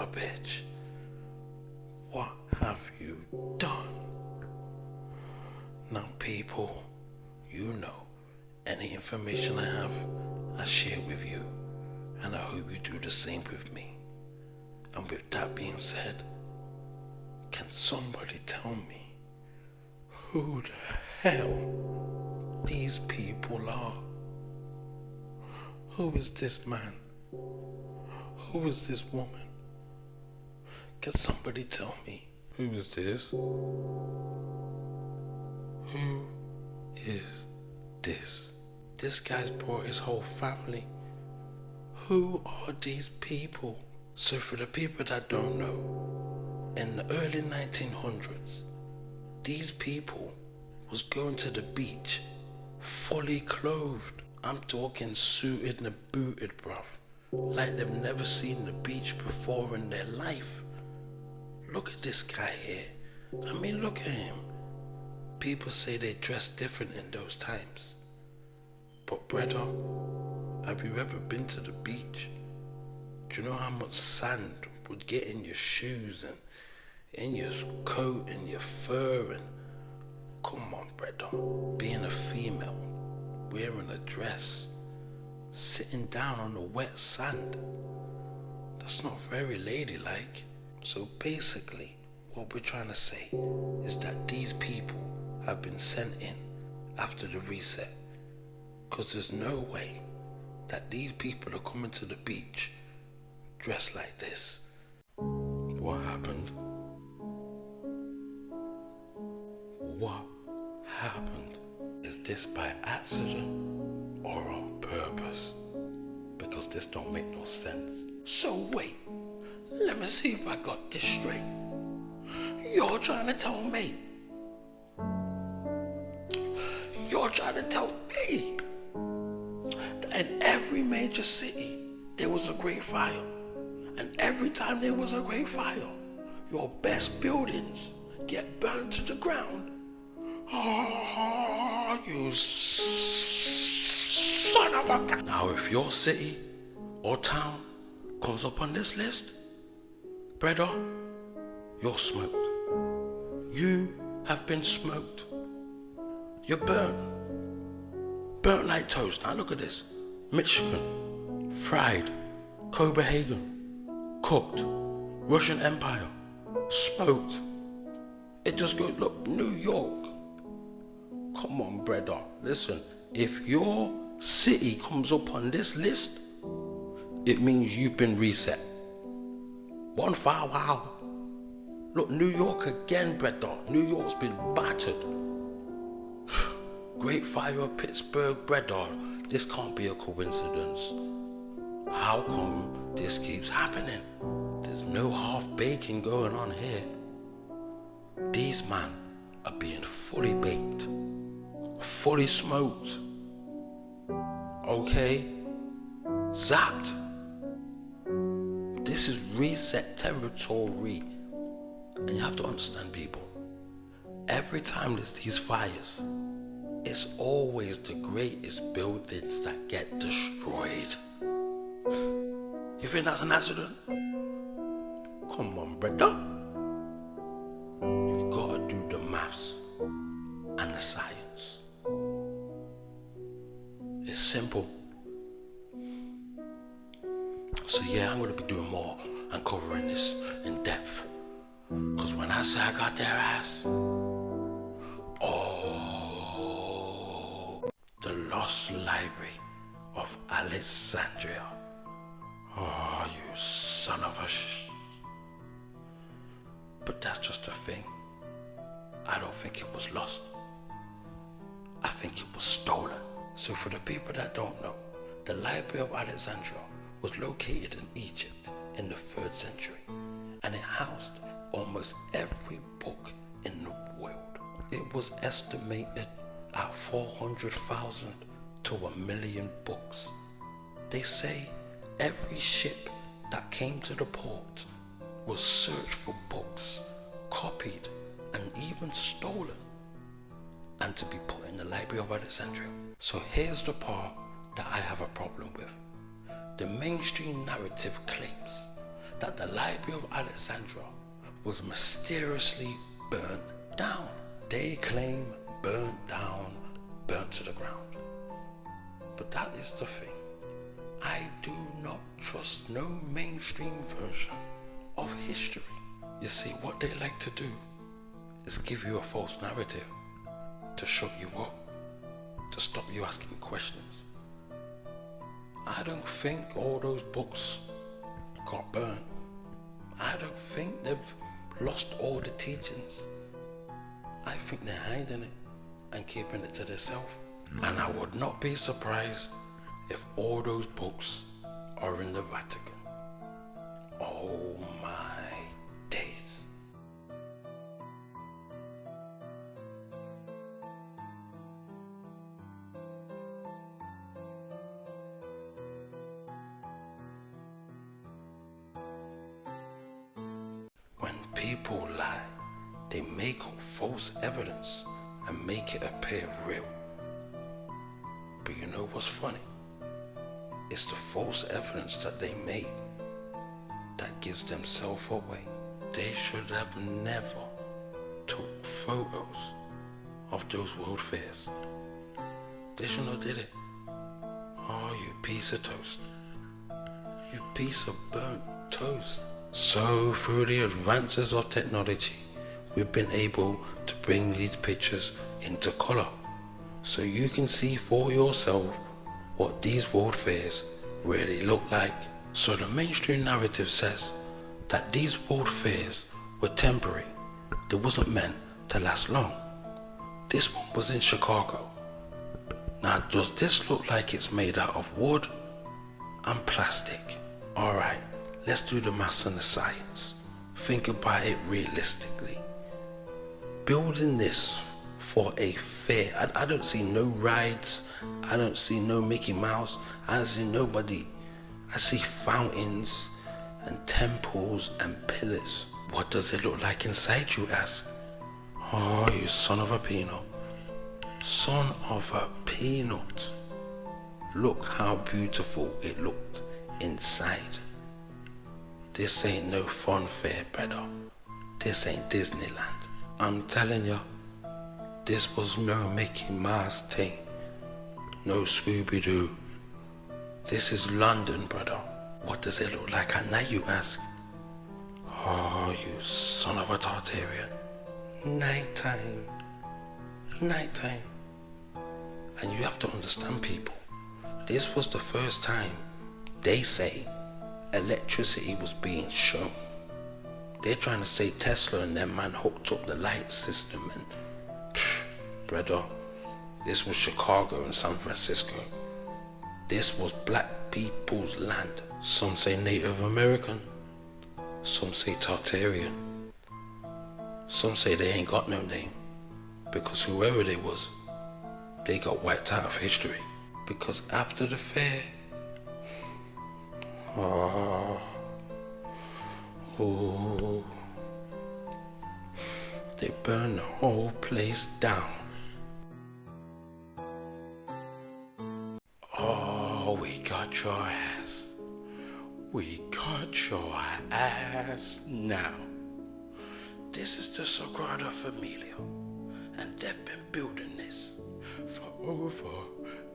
a bitch. What have you done? Now people, you know, any information I have, I share with you, and I hope you do the same with me. And with that being said, can somebody tell me who the hell these people are? Who is this man? Who is this woman? Can somebody tell me who is this? Who is this? This guy's brought his whole family. Who are these people? So for the people that don't know, in the early 1900s, these people was going to the beach fully clothed. I'm talking suited and booted, bruv. Like they've never seen the beach before in their life. Look at this guy here. I mean, look at him. People say they dress different in those times. But brother, have you ever been to the beach? Do you know how much sand would get in your shoes and in your coat and your fur? And come on, brother, being a female, wearing a dress, sitting down on the wet sand, that's not very ladylike. So basically, what we're trying to say is that these people have been sent in after the reset, because there's no way that these people are coming to the beach dressed like this. What happened? What happened? Is this by accident or on purpose? Because this don't make no sense. So wait, let me see if I got this straight. You're trying to tell me that in every major city there was a great fire, and every time there was a great fire, your best buildings get burnt to the ground? Oh, you son of a... Now if your city or town comes up on this list, brother, you're smoked. You have been smoked. You're burnt. Burnt like toast. Now look at this. Michigan, fried, Copenhagen, cooked, Russian Empire, smoked. It just goes, look, New York. Come on, brother. Listen, if your city comes up on this list, it means you've been reset. One fire, wow. Look, New York again, brother. New York's been battered. Great Fire of Pittsburgh, brother. This can't be a coincidence. How come this keeps happening? There's no half baking going on here. These men are being fully baked, fully smoked. Okay? Zapped. This is reset territory. And you have to understand, people, every time there's these fires, it's always the greatest buildings that get destroyed. You think that's an accident? Come on, brother. You've got to do the maths and the science. It's simple. So yeah, I'm going to be doing more and covering this in depth. Because when I say I got their ass, the Lost Library of Alexandria. Oh, you son of a But that's just a thing. I don't think it was lost. I think it was stolen. So for the people that don't know, the Library of Alexandria was located in Egypt in the 3rd century, and it housed almost every book in the world. It was estimated at 400,000 to 1 million books. They say every ship that came to the port was searched for books, copied, and even stolen, and to be put in the Library of Alexandria. So here's the part that I have a problem with. The mainstream narrative claims that the Library of Alexandria was mysteriously burnt down. They claim burnt down, burnt to the ground. But that is the thing. I do not trust no mainstream version of history. You see, what they like to do is give you a false narrative to shut you up, to stop you asking questions. I don't think all those books got burned. I don't think they've lost all the teachings. I think they're hiding it and keeping it to themselves. And I would not be surprised if all those books are in the Vatican. Oh my days. When people lie, they make up false evidence and make it appear real. But you know what's funny? It's the false evidence that they made that gives themselves away. They should have never took photos of those world fairs. They should have did it. Oh, you piece of toast. You piece of burnt toast. So through the advances of technology, we've been able to bring these pictures into color, so you can see for yourself what these world fairs really look like. So the mainstream narrative says that these world fairs were temporary. They wasn't meant to last long. This one was in Chicago. Now, does this look like it's made out of wood and plastic? Alright, let's do the maths and the science. Think about it realistically. Building this for a fair, I don't see no rides, I don't see no Mickey Mouse, I don't see nobody. I see fountains and temples and pillars. What does it look like inside, you ask? Oh, you son of a peanut. Son of a peanut. Look how beautiful it looked inside. This ain't no fun fair, brother. This ain't Disneyland. I'm telling ya, this was no Mickey Mouse thing. No Scooby-Doo. This is London, brother. What does it look like at night, you ask? Oh, you son of a Tartarian. Nighttime. Nighttime. And you have to understand, people, this was the first time they say electricity was being shown. They're trying to say Tesla and them man hooked up the light system and brother, this was Chicago and San Francisco. This was black people's land. Some say Native American, some say Tartarian. Some say they ain't got no name, because whoever they was, they got wiped out of history. Because after the fair, they burned the whole place down. Oh, we got your ass. We got your ass now. This is the Sagrada Familia, and they've been building this for over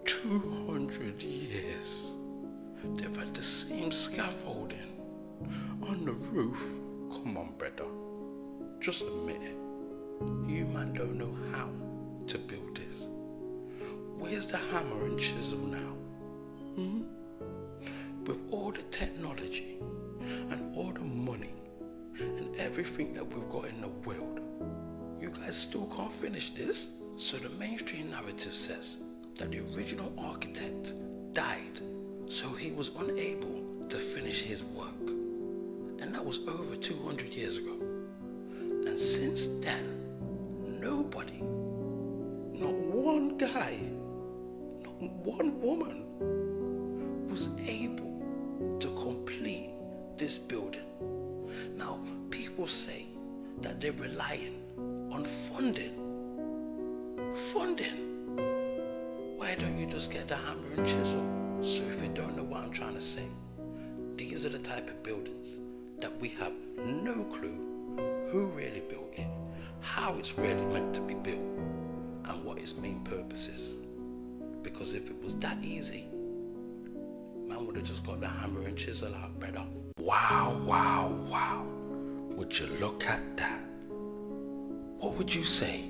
200 years. They've had the same scaffolding on the roof. Come on, brother. Just admit it. You man don't know how to build this. Where's the hammer and chisel now? With all the technology and all the money and everything that we've got in the world, you guys still can't finish this? So the mainstream narrative says that the original architect died, so he was unable to finish his work. And that was over 200 years ago. And since then, nobody, not one guy, not one woman, was able to complete this building. Now, people say that they're relying on funding. Funding? Why don't you just get the hammer and chisel? So if you don't know what I'm trying to say, these are the type of buildings that we have no clue who really built it, how it's really meant to be built, and what its main purpose is. Because if it was that easy, man would have just got the hammer and chisel out, brother. Wow, wow, wow. Would you look at that? What would you say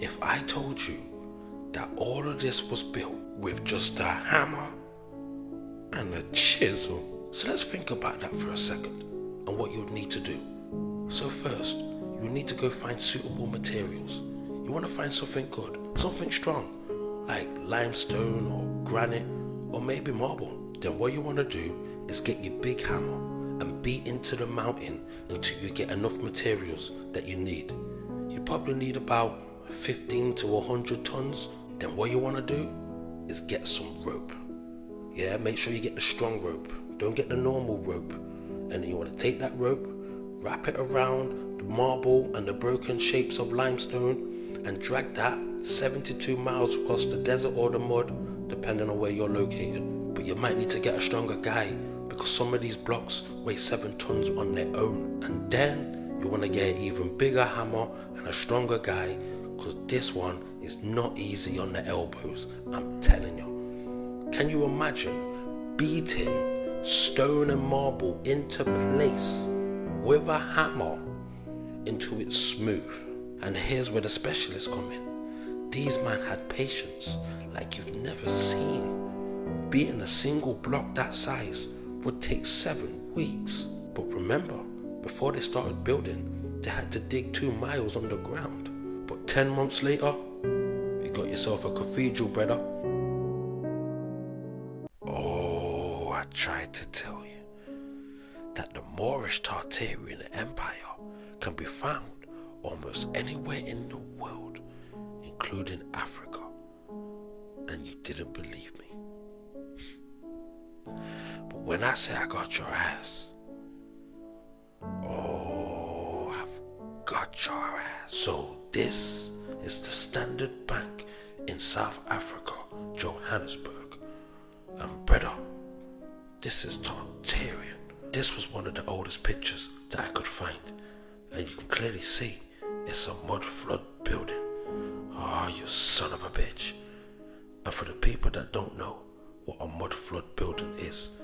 if I told you that all of this was built with just a hammer and a chisel? So let's think about that for a second and what you'd need to do. So first, you need to go find suitable materials. You want to find something good, something strong, like limestone or granite or maybe marble. Then what you want to do is get your big hammer and beat into the mountain until you get enough materials that you need. You probably need about 15 to 100 tons. Then what you want to do is get some rope. Yeah, make sure you get the strong rope. Don't get the normal rope. And then you want to take that rope, wrap it around the marble and the broken shapes of limestone and drag that 72 miles across the desert or the mud, depending on where you're located. But you might need to get a stronger guy because some of these blocks weigh 7 tons on their own. And then you want to get an even bigger hammer and a stronger guy, because this one is not easy on the elbows, I'm telling you. Can you imagine beating stone and marble into place with a hammer until it's smooth? And here's where the specialists come in. These men had patience like you've never seen. Beating a single block that size would take 7 weeks. But remember, before they started building, they had to dig 2 miles underground. But 10 months later, you got yourself a cathedral, brother. Oh, I tried to tell you that the Moorish Tartarian Empire can be found almost anywhere in the world, including Africa. And you didn't believe me. But when I say I got your ass, oh, I've got your ass. So this is the Standard Bank in South Africa, Johannesburg. And brother, this is Tartarian. This was one of the oldest pictures that I could find. And you can clearly see it's a mud flood building. Oh, you son of a bitch. And for the people that don't know what a mud flood building is,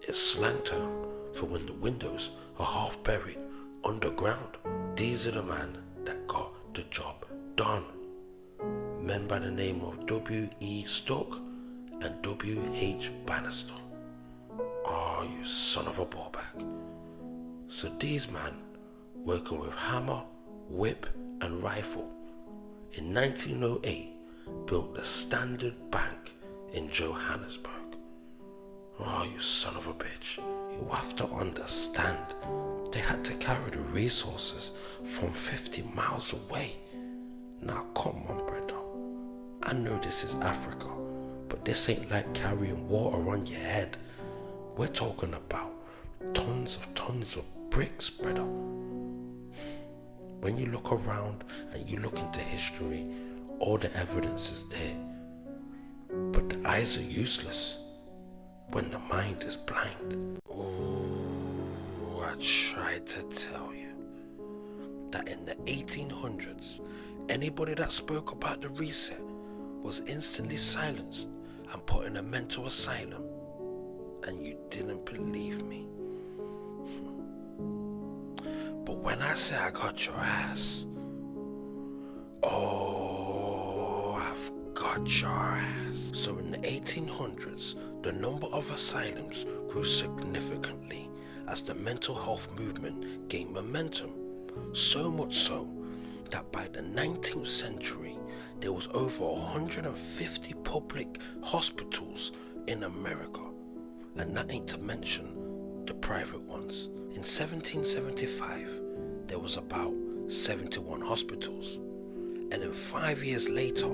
it's slang term for when the windows are half buried underground. These are the men that got the job done. Men by the name of W.E. Stoke and W.H. Bannister. Oh, you son of a ballbag. So these men, working with hammer, whip and rifle, in 1908 built the Standard Bank in Johannesburg. Oh, you son of a bitch. You have to understand, they had to carry the resources from 50 miles away. Now come on, brother. I know this is Africa, but this ain't like carrying water on your head. We're talking about tons of bricks, brother. When you look around and you look into history, all the evidence is there. But the eyes are useless when the mind is blind. Ooh, I tried to tell you that in the 1800s, anybody that spoke about the reset was instantly silenced and put in a mental asylum. And you didn't believe me. But when I say I got your ass, oh, I've got your ass. So in the 1800s, the number of asylums grew significantly as the mental health movement gained momentum. So much so that by the 19th century, there was over 150 public hospitals in America. And that ain't to mention the private ones. In 1775, there was about 71 hospitals. And then 5 years later,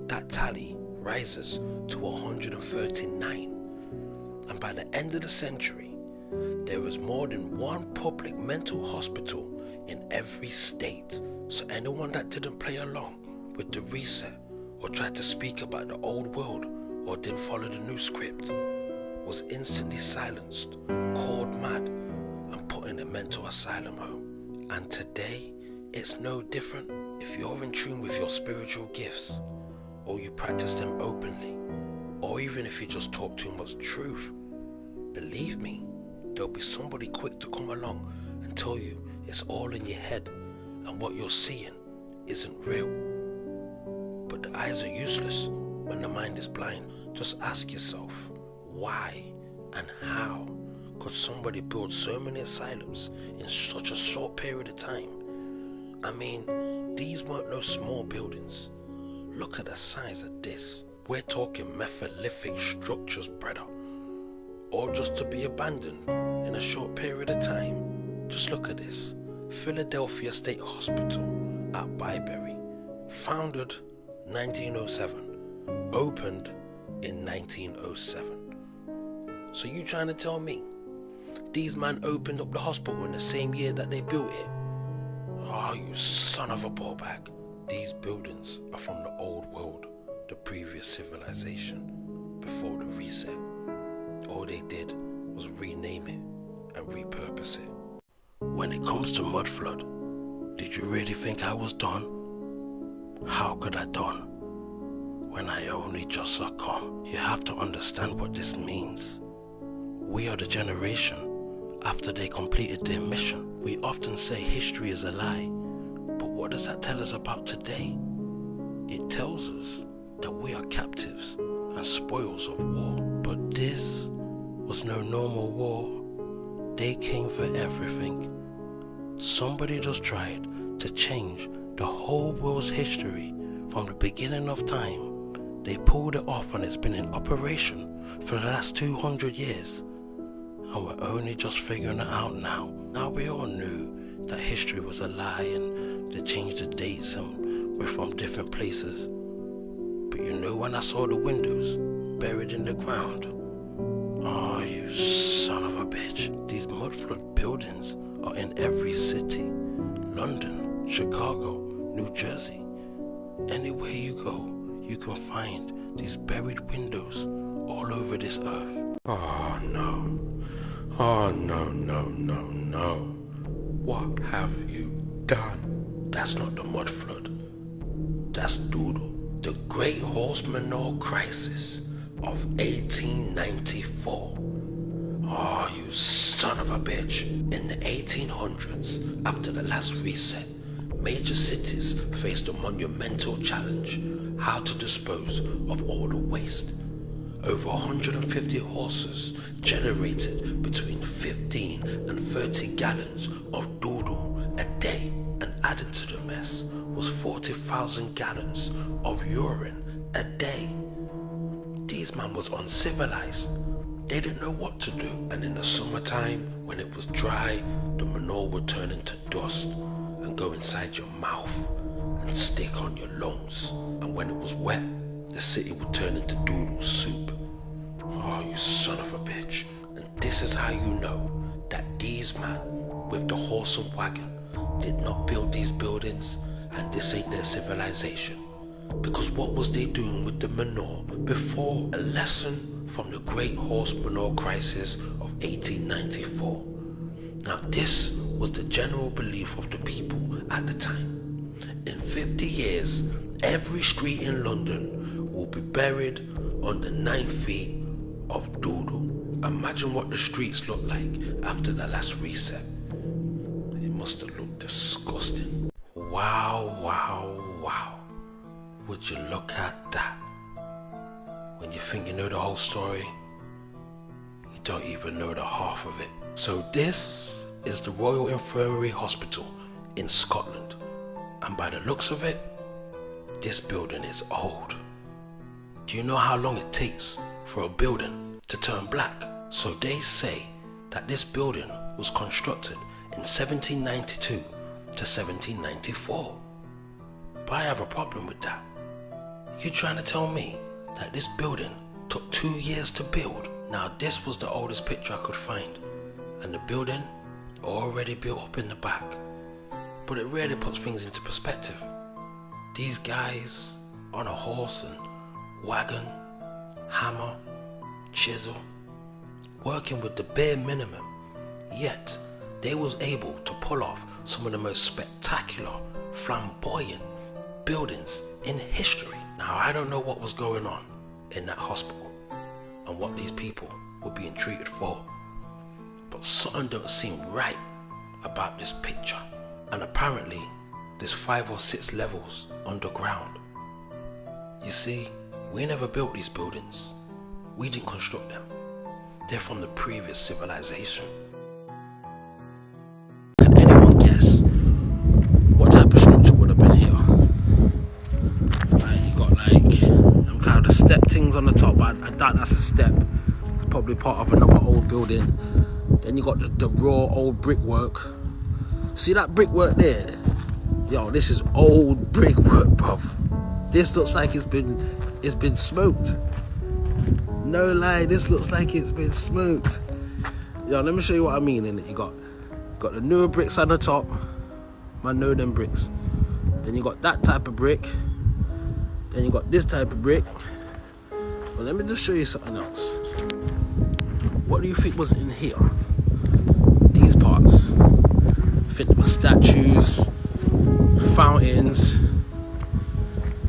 that tally rises to 139. And by the end of the century, there was more than one public mental hospital in every state. So anyone that didn't play along with the reset or tried to speak about the old world or didn't follow the new script was instantly silenced, called mad, and put in a mental asylum home. And today, it's no different. If you're in tune with your spiritual gifts, or you practice them openly, or even if you just talk too much truth, believe me, there'll be somebody quick to come along and tell you it's all in your head and what you're seeing isn't real. But the eyes are useless when the mind is blind. Just ask yourself, why and how could somebody build so many asylums in such a short period of time? I mean, these weren't no small buildings. Look at the size of this. We're talking megalithic structures, brother. Or just to be abandoned in a short period of time. Just look at this. Philadelphia State Hospital at Byberry. Founded 1907. Opened in 1907. So you trying to tell me these men opened up the hospital in the same year that they built it? Oh, you son of a ballbag. These buildings are from the old world, the previous civilization, before the reset. All they did was rename it and repurpose it. When it comes to mud flood, did you really think I was done? How could I done when I only just succumb? You have to understand what this means. We are the generation after they completed their mission. We often say history is a lie, but what does that tell us about today? It tells us that we are captives and spoils of war. But this was no normal war. They came for everything. Somebody just tried to change the whole world's history from the beginning of time. They pulled it off and it's been in operation for the last 200 years. And we're only just figuring it out now. Now we all knew that history was a lie and they changed the dates and we're from different places. But you know when I saw the windows buried in the ground? Oh, you son of a bitch. These mud flood buildings are in every city. London, Chicago, New Jersey. Anywhere you go, you can find these buried windows all over this earth. Oh no. Oh no, no, no, no. What have you done? That's not the mud flood. That's Doodle. The Great Horse Manure Crisis of 1894. Oh, you son of a bitch. In the 1800s, after the last reset, major cities faced a monumental challenge: how to dispose of all the waste. Over 150 horses generated between 15 and 30 gallons of doodle a day, and added to the mess was 40,000 gallons of urine a day. These men was uncivilized. They didn't know what to do, and in the summertime, when it was dry, the manure would turn into dust and go inside your mouth and stick on your lungs. And when it was wet, the city would turn into doodle soup. Oh, you son of a bitch. And this is how you know that these men with the horse and wagon did not build these buildings, and this ain't their civilization. Because what was they doing with the manure before? A lesson from the Great Horse Manure Crisis of 1894. Now this was the general belief of the people at the time. In 50 years, every street in London will be buried under 9 feet of doodle. Imagine what the streets looked like after the last reset. It must have looked disgusting. Wow, wow, wow. Would you look at that? When you think you know the whole story, you don't even know the half of it. So this is the Royal Infirmary Hospital in Scotland. And by the looks of it, this building is old. Do you know how long it takes for a building to turn black? So they say that this building was constructed in 1792 to 1794. But I have a problem with that. You trying to tell me that this building took 2 years to build? Now this was the oldest picture I could find, and the building already built up in the back. But it really puts things into perspective. These guys on a horse and wagon, hammer, chisel, working with the bare minimum, yet they was able to pull off some of the most spectacular, flamboyant buildings in history. Now, I don't know what was going on in that hospital and what these people were being treated for, but something don't seem right about this picture. And apparently there's 5 or 6 levels underground. You see, we never built these buildings. We didn't construct them. They're from the previous civilization. Can anyone guess what type of structure would have been here? Right, you got like them kind of step things on the top. I doubt that's a step. It's probably part of another old building. Then you got the raw old brickwork. See that brickwork there? Yo, this is old brickwork, bruv. This looks like it's been smoked. No lie, this looks like it's been smoked. Yo, let me show you what I mean. In it, you got the newer bricks on the top. I know them bricks. Then you got that type of brick. Then you got this type of brick. But let me just show you something else. What do you think was in here? These parts. I think there were statues, fountains.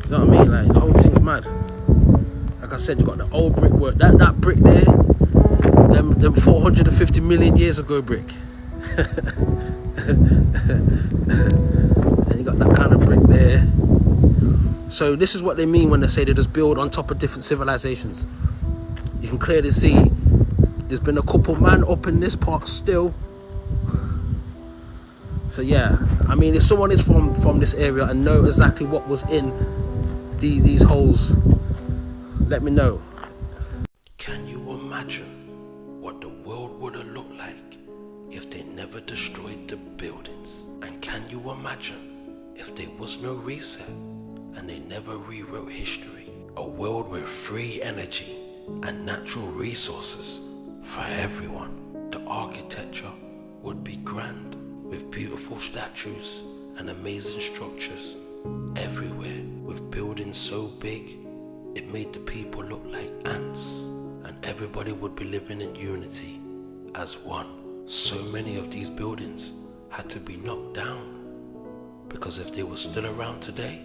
You know what I mean? Like, the whole thing's mad. Like I said, you got the old brickwork. That brick there, them 450 million years ago brick. And you got that kind of brick there. So this is what they mean when they say they just build on top of different civilizations. You can clearly see there's been a couple man up in this part still. So yeah, I mean, if someone is from this area and know exactly what was in these holes, let me know. Can you imagine what the world would have looked like if they never destroyed the buildings? And can you imagine if there was no reset and they never rewrote history? A world with free energy and natural resources for everyone. The architecture would be grand, with beautiful statues and amazing structures everywhere, with buildings so big it made the people look like ants, and everybody would be living in unity as one. So many of these buildings had to be knocked down, because if they were still around today,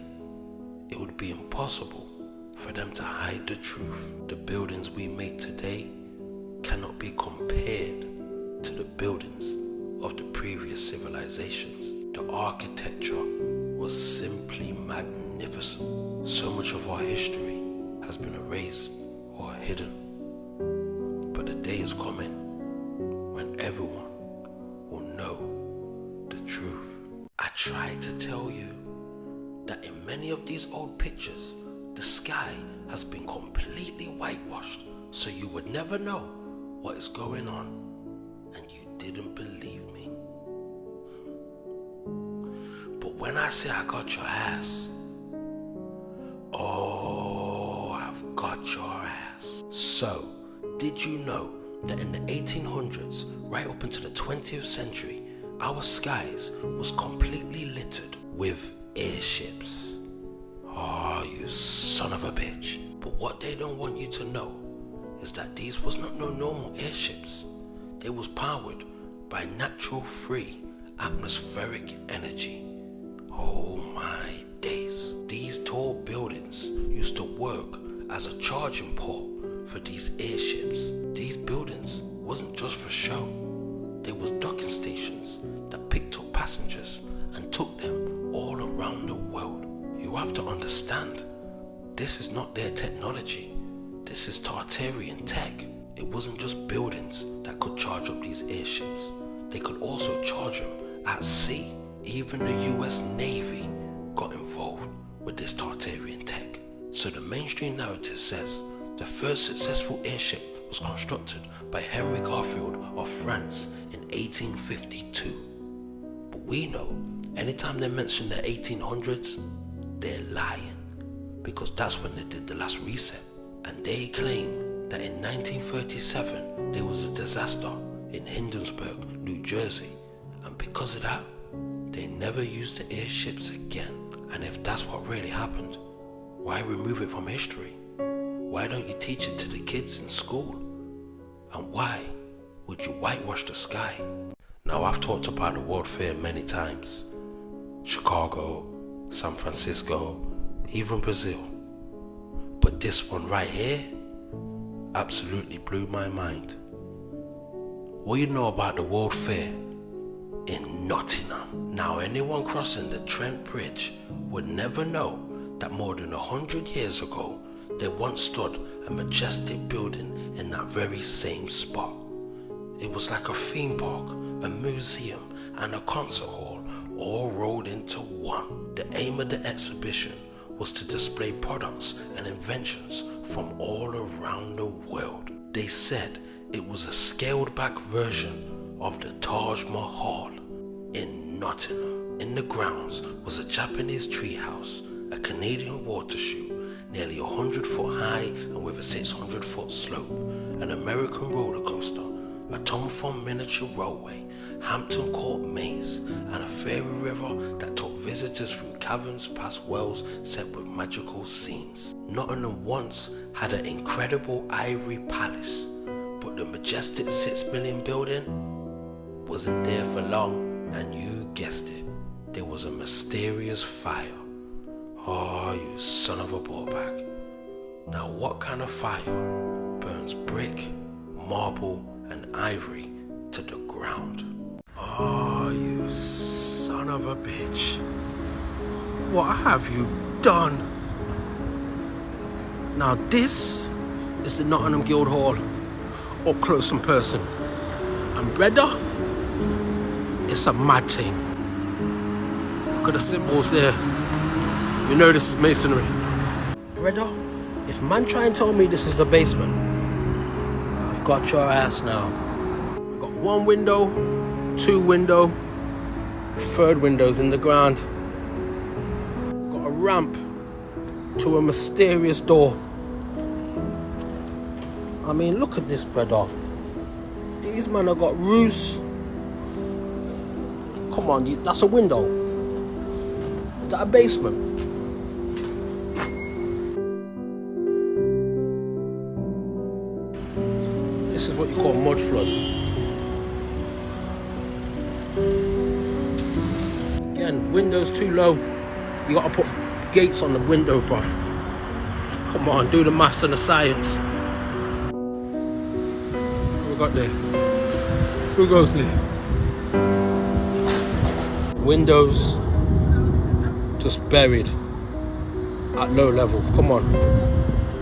it would be impossible for them to hide the truth. The buildings we make today cannot be compared to the buildings of the previous civilizations. The architecture was simply magnificent. So much of our history has been erased or hidden. But the day is coming when everyone will know the truth. I tried to tell you that in many of these old pictures, the sky has been completely whitewashed, so you would never know what is going on, and you didn't believe me. But when I say I got your ass, oh, I've got your ass. So, did you know that in the 1800s, right up into the 20th century, our skies was completely littered with airships? Oh, you son of a bitch. But what they don't want you to know is that these was not no normal airships. They was powered by natural free atmospheric energy. Oh my days. These tall buildings used to work as a charging port for these airships. These buildings wasn't just for show. They was docking stations that picked up passengers and took them all around the world. You have to understand, this is not their technology. This is Tartarian tech. It wasn't just buildings that could charge up these airships. They could also charge them at sea. Even the US Navy got involved with this Tartarian tech. So the mainstream narrative says the first successful airship was constructed by Henry Garfield of France in 1852. But we know, anytime they mention the 1800s, they're lying, because that's when they did the last reset. And they claim that in 1937 there was a disaster in Hindenburg, New Jersey, and because of that, they never used the airships again. And if that's what really happened, why remove it from history? Why don't you teach it to the kids in school? And why would you whitewash the sky? Now, I've talked about the World Fair many times. Chicago, San Francisco, even Brazil. But this one right here absolutely blew my mind. What do you know about the World Fair in Nottingham? Now, anyone crossing the Trent Bridge would never know that more than 100 years ago, there once stood a majestic building in that very same spot. It was like a theme park, a museum, and a concert hall all rolled into one. The aim of the exhibition was to display products and inventions from all around the world. They said it was a scaled back version of the Taj Mahal in Nottingham. In the grounds was a Japanese treehouse, a Canadian water chute, nearly 100-foot high and with a 600-foot slope, an American roller coaster, a Tom Thumb miniature railway, Hampton Court maze, and a fairy river that took visitors through caverns past wells set with magical scenes. Nottingham once had an incredible ivory palace, but the majestic 6 million building wasn't there for long, and you guessed it, there was a mysterious fire. Oh, you son of a ballbag. Now, what kind of fire burns brick, marble, and ivory to the ground? Oh, you son of a bitch. What have you done? Now, this is the Nottingham Guildhall, up close in person. And brother, it's a mad thing. Look at the symbols there. You know this is masonry. Brother, if man try and tell me this is the basement, I've got your ass now. I've got 1 window, 2 window, 3rd window's in the ground. I've got a ramp to a mysterious door. I mean, look at this, brother. These men have got roofs. Come on, that's a window. Is that a basement? This is what you call mud flood. Again, windows too low. You gotta put gates on the window, bruv. Come on, do the maths and the science. What we got there? Who goes there? Windows just buried at low level. Come on,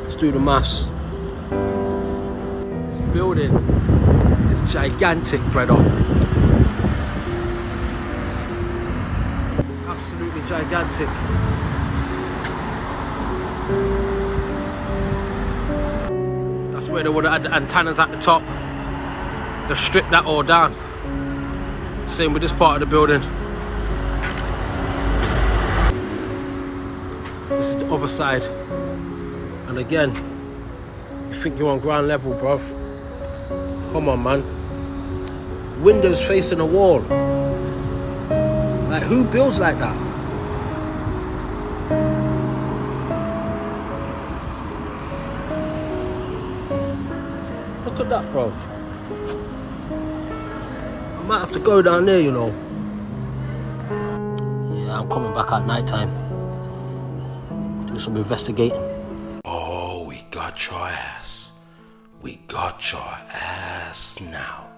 let's do the maths. This building is gigantic, brother. Absolutely gigantic. That's where they would have had the antennas at the top. They've stripped that all down. Same with this part of the building. This is the other side. And again, you think you're on ground level, bruv. Come on, man. Windows facing a wall. Like, who builds like that? Look at that, bruv. I might have to go down there, you know. Yeah, I'm coming back at night time. Do some investigating. Oh, we got your ass. We got your ass now.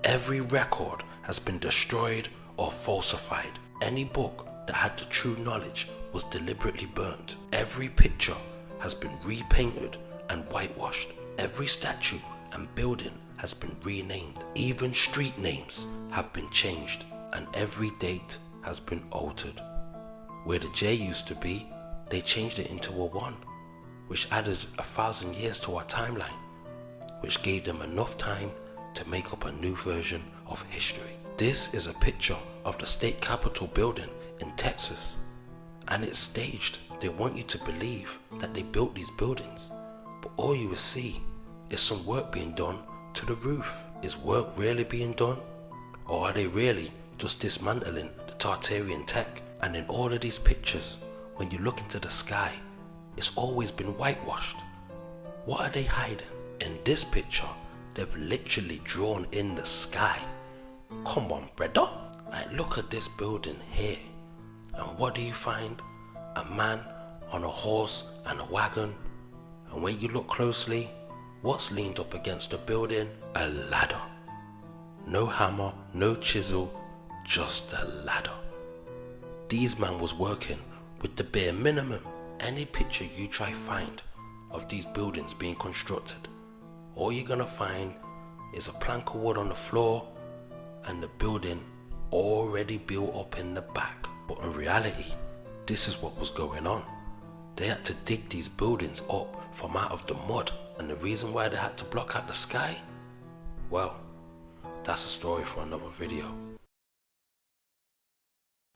Every record has been destroyed or falsified. Any book that had the true knowledge was deliberately burnt. Every picture has been repainted and whitewashed. Every statue and building has been renamed. Even street names have been changed, and every date has been altered. Where the J used to be, they changed it into a 1, which added 1,000 years to our timeline, which gave them enough time to make up a new version of history. This is a picture of the state capitol building in Texas, and it's staged. They want you to believe that they built these buildings, but all you will see is some work being done to the roof. Is work really being done? Or are they really just dismantling the Tartarian tech? And in all of these pictures, when you look into the sky, it's always been whitewashed. What are they hiding? In this picture, they've literally drawn in the sky. Come on, brother. Like, look at this building here. And what do you find? A man on a horse and a wagon. And when you look closely, what's leaned up against the building? A ladder. No hammer, no chisel, just a ladder. These man was working with the bare minimum. Any picture you try find of these buildings being constructed, all you're gonna find is a plank of wood on the floor and the building already built up in the back. But in reality, this is what was going on. They had to dig these buildings up from out of the mud, and the reason why they had to block out the sky, well, that's a story for another video.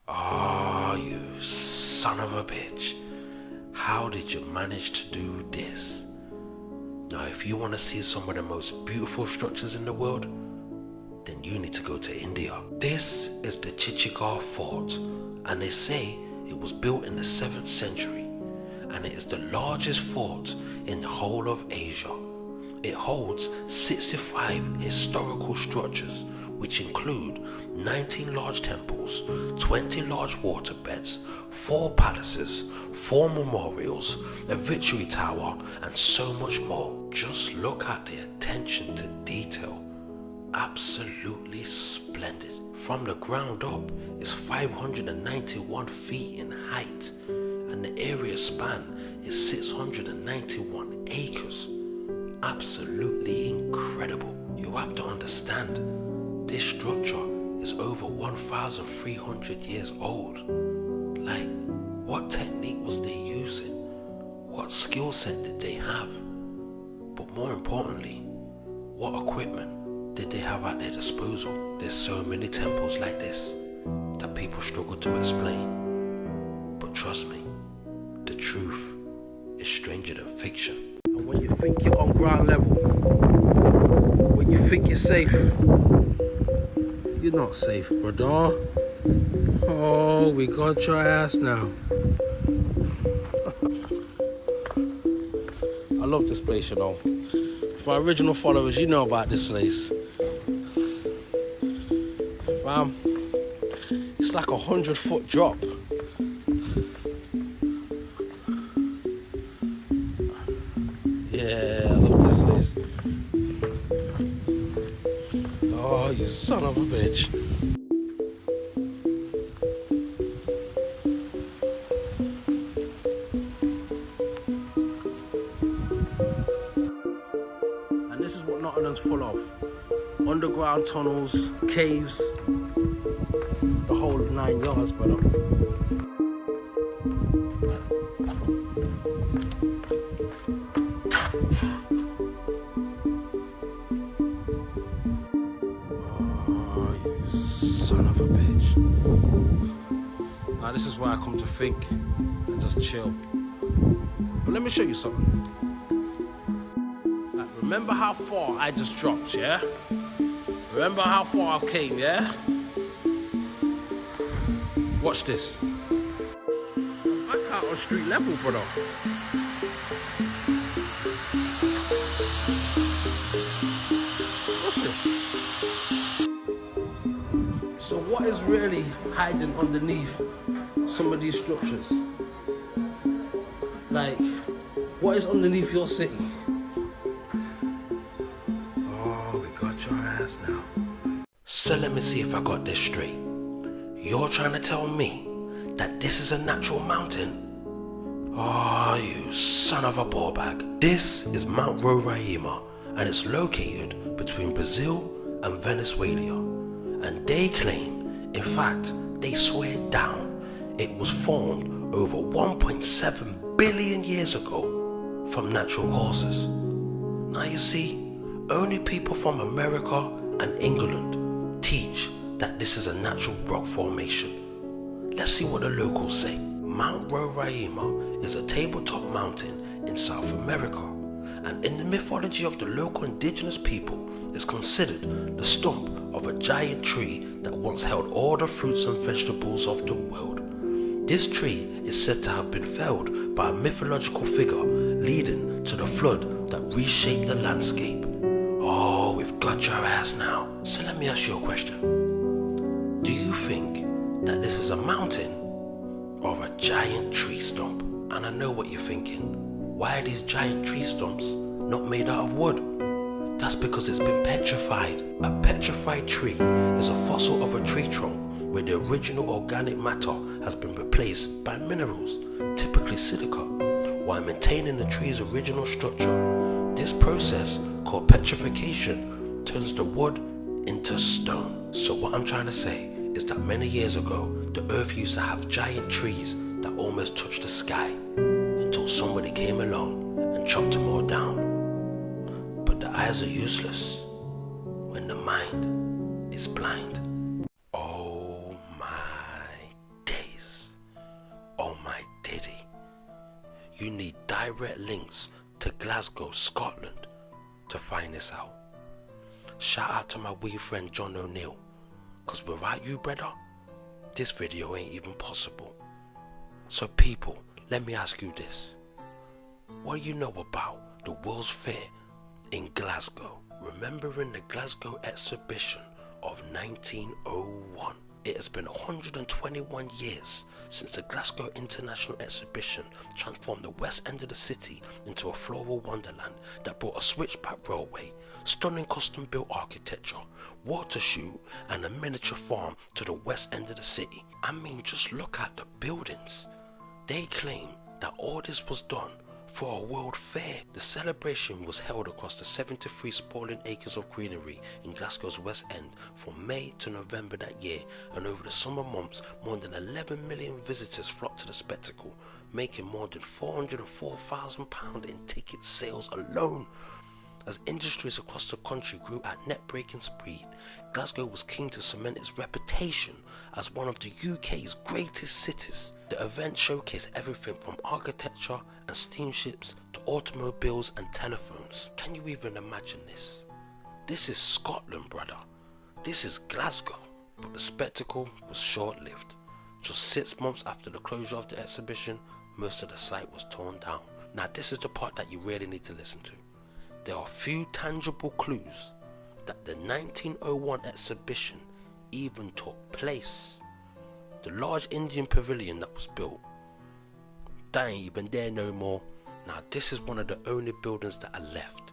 Oh, you son of a bitch. How did you manage to do this? Now, if you want to see some of the most beautiful structures in the world, then you need to go to India. This is the Chichikar Fort, and they say it was built in the 7th century, and it is the largest fort in the whole of Asia. It holds 65 historical structures, which include 19 large temples, 20 large waterbeds, 4 palaces, 4 memorials, a victory tower, and so much more. Just look at the attention to detail. Absolutely splendid. From the ground up, it's 591 feet in height, and the area span is 691 acres. Absolutely incredible. You have to understand, this structure is over 1,300 years old. Like, what technique was they using? What skill set did they have? But more importantly, what equipment did they have at their disposal? There's so many temples like this that people struggle to explain. But trust me, the truth is stranger than fiction. And when you think you're on ground level, when you think you're safe, you're not safe, brother. Oh, we got your ass now. I love this place, you know. For my original followers, you know about this place. Fam, it's like 100-foot drop. Yeah, I love this place. Oh, you son of a bitch. And this is what Nottingham's full of. Underground tunnels, caves, the whole 9 yards, brother. Oh, you son of a bitch. Now this is where I come to think and just chill. But let me show you something. Like, remember how far I just dropped, yeah? Remember how far I've came, yeah? Watch this. I'm back out on street level, brother. What's this? So what is really hiding underneath some of these structures? Like, what is underneath your city? Oh, we got your ass now. So let me see if I got this straight. You're trying to tell me that this is a natural mountain? Oh, you son of a ball bag. This is Mount Roraima, and it's located between Brazil and Venezuela. And they claim, in fact, they swear down, it was formed over 1.7 billion years ago from natural causes. Now you see, only people from America and England teach that this is a natural rock formation. Let's see what the locals say. Mount Roraima is a tabletop mountain in South America, and in the mythology of the local indigenous people, is considered the stump of a giant tree that once held all the fruits and vegetables of the world. This tree is said to have been felled by a mythological figure, leading to the flood that reshaped the landscape. Oh, we've got your ass now. So let me ask you a question. Do you think that this is a mountain or a giant tree stump? And I know what you're thinking. Why are these giant tree stumps not made out of wood? That's because it's been petrified. A petrified tree is a fossil of a tree trunk where the original organic matter has been replaced by minerals, typically silica, while maintaining the tree's original structure. This process, called petrification, turns the wood into stone. So what I'm trying to say is that many years ago, the earth used to have giant trees that almost touched the sky until somebody came along and chopped them all down. But the eyes are useless when the mind is blind. Oh my days. Oh my diddy. You need direct links to Glasgow, Scotland to find this out. Shout out to my wee friend John O'Neill, cause without you, brother, this video ain't even possible. So people, let me ask you this. What do you know about the World's Fair in Glasgow? Remembering the Glasgow exhibition of 1901. It has been 121 years since the Glasgow International Exhibition transformed the west end of the city into a floral wonderland that brought a switchback railway, stunning custom-built architecture, water chute and a miniature farm to the west end of the city. I mean, just look at the buildings. They claim that all this was done for a world fair. The celebration was held across the 73 sprawling acres of greenery in Glasgow's West End from May to November that year, and over the summer months more than 11 million visitors flocked to the spectacle, making more than £404,000 in ticket sales alone. As industries across the country grew at net-breaking speed, Glasgow was keen to cement its reputation as one of the UK's greatest cities. The event showcased everything from architecture and steamships to automobiles and telephones. Can you even imagine this? This is Scotland, brother. This is Glasgow. But the spectacle was short-lived. Just 6 months after the closure of the exhibition, most of the site was torn down. Now this is the part that you really need to listen to. There are few tangible clues that the 1901 exhibition even took place. The large Indian pavilion that was built, that ain't even there no more. Now this is one of the only buildings that are left.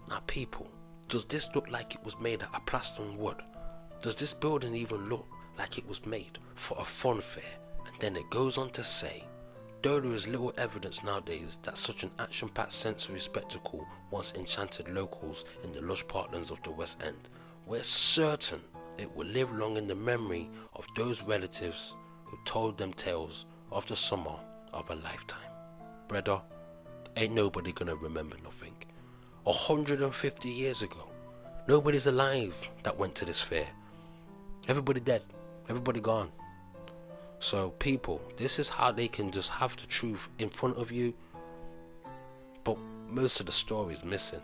Now people, does this look like it was made out of plaster and wood? Does this building even look like it was made for a fun fair? And then it goes on to say, though there is little evidence nowadays that such an action-packed sensory spectacle once enchanted locals in the lush parklands of the West End, we're certain it will live long in the memory of those relatives who told them tales of the summer of a lifetime. Brother, ain't nobody gonna remember nothing. 150 years ago, nobody's alive that went to this fair. Everybody dead, everybody gone. So people, this is how they can just have the truth in front of you, but most of the story is missing.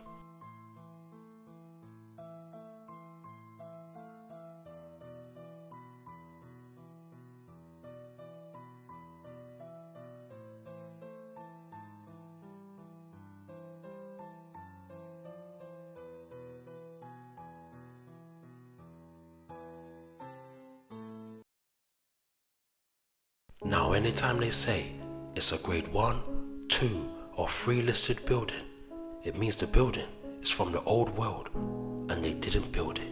Now anytime they say it's a grade 1, 2 or 3 listed building, it means the building is from the old world and they didn't build it.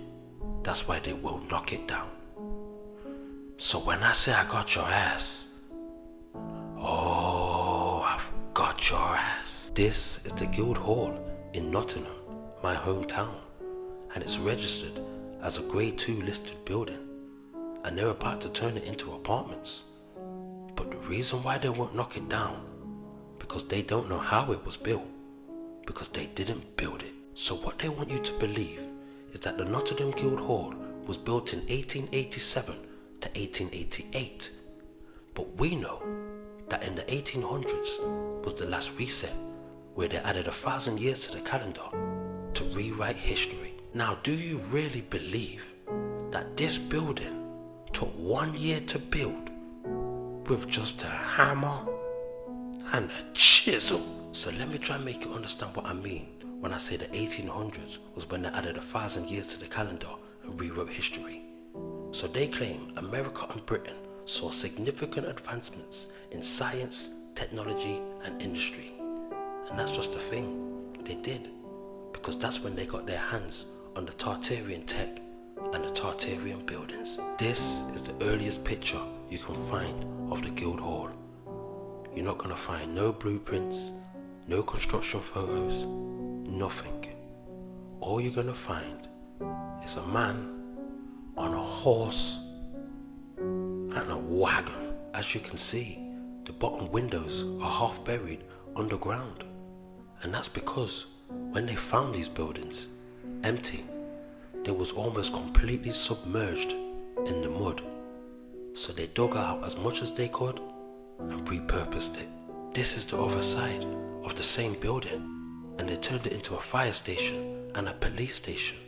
That's why they will knock it down. So when I say I got your ass, oh, I've got your ass. This is the Guild Hall in Nottingham, my hometown, and it's registered as a grade 2 listed building, and they're about to turn it into apartments. But the reason why they won't knock it down, because they don't know how it was built, because they didn't build it. So what they want you to believe is that the Nottingham Guild Hall was built in 1887 to 1888. But we know that in the 1800s was the last reset, where they added 1,000 years to the calendar to rewrite history. Now, do you really believe that this building took 1 year to build with just a hammer and a chisel? So let me try and make you understand what I mean when I say the 1800s was when they added 1,000 years to the calendar and rewrote history. So they claim America and Britain saw significant advancements in science, technology and industry. And that's just the thing, they did. Because that's when they got their hands on the Tartarian tech and the Tartarian buildings. This is the earliest picture you can find of the Guildhall. You're not going to find no blueprints, no construction photos, nothing. All you're going to find is a man on a horse and a wagon. As you can see, the bottom windows are half buried underground. And that's because when they found these buildings empty, they was almost completely submerged in the mud. So they dug out as much as they could and repurposed it. This is the other side of the same building, and they turned it into a fire station and a police station.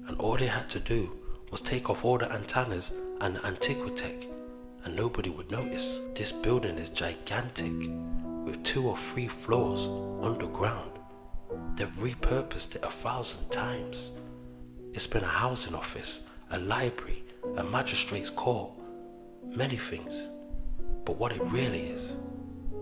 And all they had to do was take off all the antennas and the Antiquitech, and nobody would notice. This building is gigantic, with 2 or 3 floors underground. They've repurposed it 1,000 times. It's been a housing office, a library, a magistrate's court, many things. But what it really is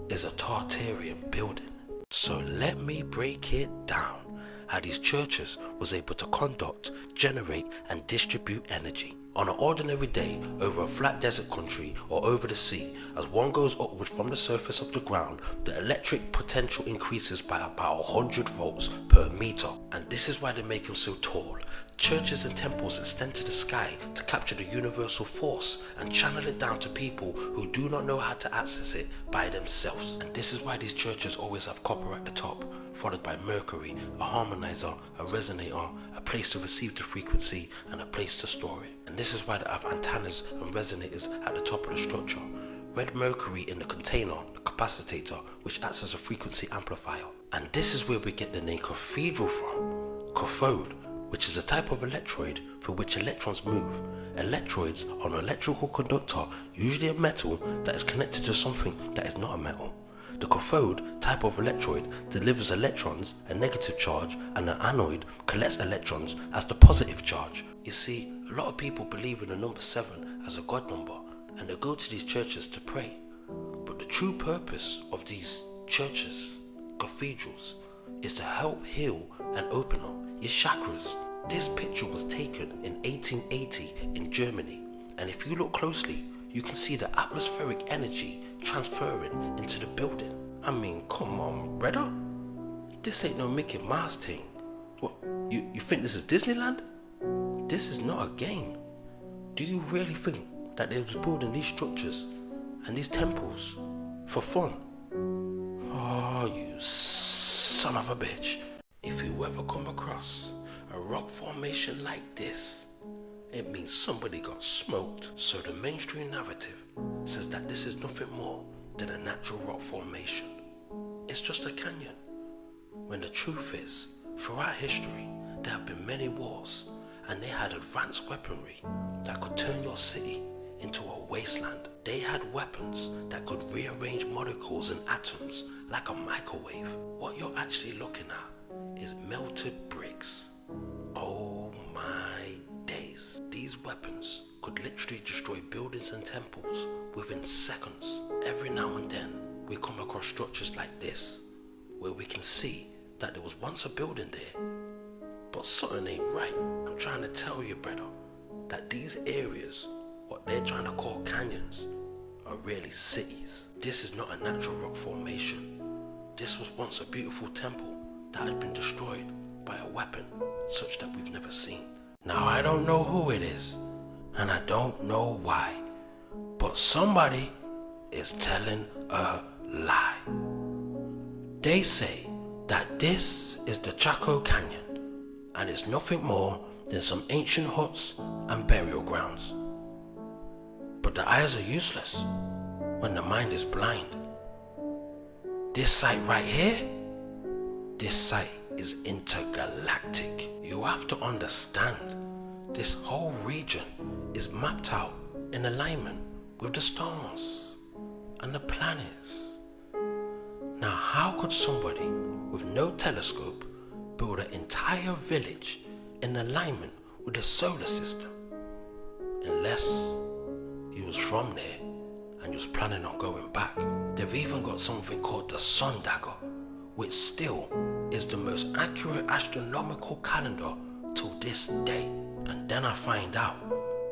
a Tartarian building. So let me break it down, how these churches was able to conduct, generate and distribute energy. On an ordinary day, over a flat desert country or over the sea, as one goes upward from the surface of the ground, the electric potential increases by about 100 volts per meter. And this is why they make them so tall. Churches and temples extend to the sky to capture the universal force and channel it down to people who do not know how to access it by themselves. And this is why these churches always have copper at the top, followed by mercury, a harmonizer, a resonator, a place to receive the frequency and a place to store it. And this is why they have antennas and resonators at the top of the structure. Red mercury in the container, the capacitor, which acts as a frequency amplifier. And this is where we get the name cathedral from. Cathode, which is a type of electrode through which electrons move. Electrodes are an electrical conductor, usually a metal, that is connected to something that is not a metal. The cathode type of electrode delivers electrons, a negative charge, and the anode collects electrons as the positive charge. You see, a lot of people believe in the number 7 as a god number, and they go to these churches to pray. But the true purpose of these churches, cathedrals, is to help heal and open up your chakras. This picture was taken in 1880 in Germany, and if you look closely, you can see the atmospheric energy transferring into the building. I mean, come on, brother. This ain't no Mickey Mouse thing. What, you think this is Disneyland? This is not a game. Do you really think that they was building these structures and these temples for fun? Oh, you son of a bitch. If you ever come across a rock formation like this, it means somebody got smoked. So the mainstream narrative says that this is nothing more than a natural rock formation. It's just a canyon. When the truth is, throughout history, there have been many wars, and they had advanced weaponry that could turn your city into a wasteland. They had weapons that could rearrange molecules and atoms like a microwave. What you're actually looking at is melted bricks. Oh my days. These weapons could literally destroy buildings and temples within seconds. Every now and then we come across structures like this, where we can see that there was once a building there, but something ain't right. I'm trying to tell you, brother, that these areas, what they're trying to call canyons, are really cities. This is not a natural rock formation. This was once a beautiful temple that had been destroyed by a weapon such that we've never seen. Now I don't know who it is, and I don't know why, but somebody is telling a lie. They say that this is the Chaco Canyon, and it's nothing more than some ancient huts and burial grounds. But the eyes are useless when the mind is blind. This site right here, this site is intergalactic. You have to understand, this whole region is mapped out in alignment with the stars and the planets. Now how could somebody with no telescope build an entire village in alignment with the solar system? Unless from there and you're planning on going back. They've even got something called the Sun Dagger, which still is the most accurate astronomical calendar till this day. And then I find out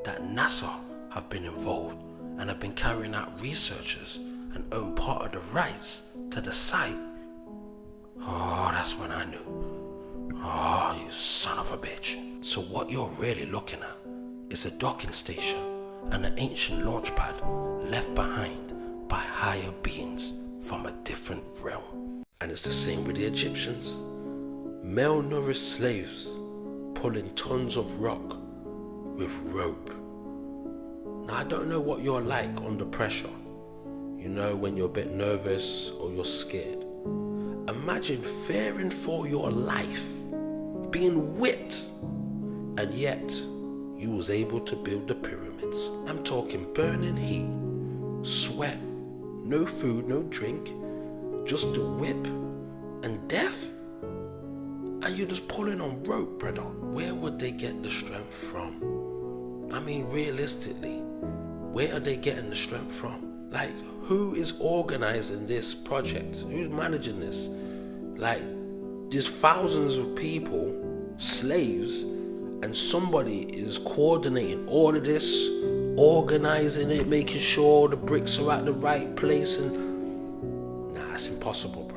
that NASA have been involved and have been carrying out researches and own part of the rights to the site. Oh, that's when I knew. Oh, you son of a bitch. So what you're really looking at is a docking station and an ancient launch pad left behind by higher beings from a different realm. And it's the same with the Egyptians. Malnourished slaves pulling tons of rock with rope. Now I don't know what you're like under pressure. You know, when you're a bit nervous or you're scared. Imagine fearing for your life, being whipped, and yet you was able to build the pyramids. I'm talking burning heat, sweat, no food, no drink, just the whip and death. And you're just pulling on rope, brother. Where would they get the strength from? I mean, realistically, where are they getting the strength from? Like, who is organizing this project? Who's managing this? Like, there's thousands of people, slaves, and somebody is coordinating all of this, organizing it, making sure the bricks are at the right place. And nah, it's impossible.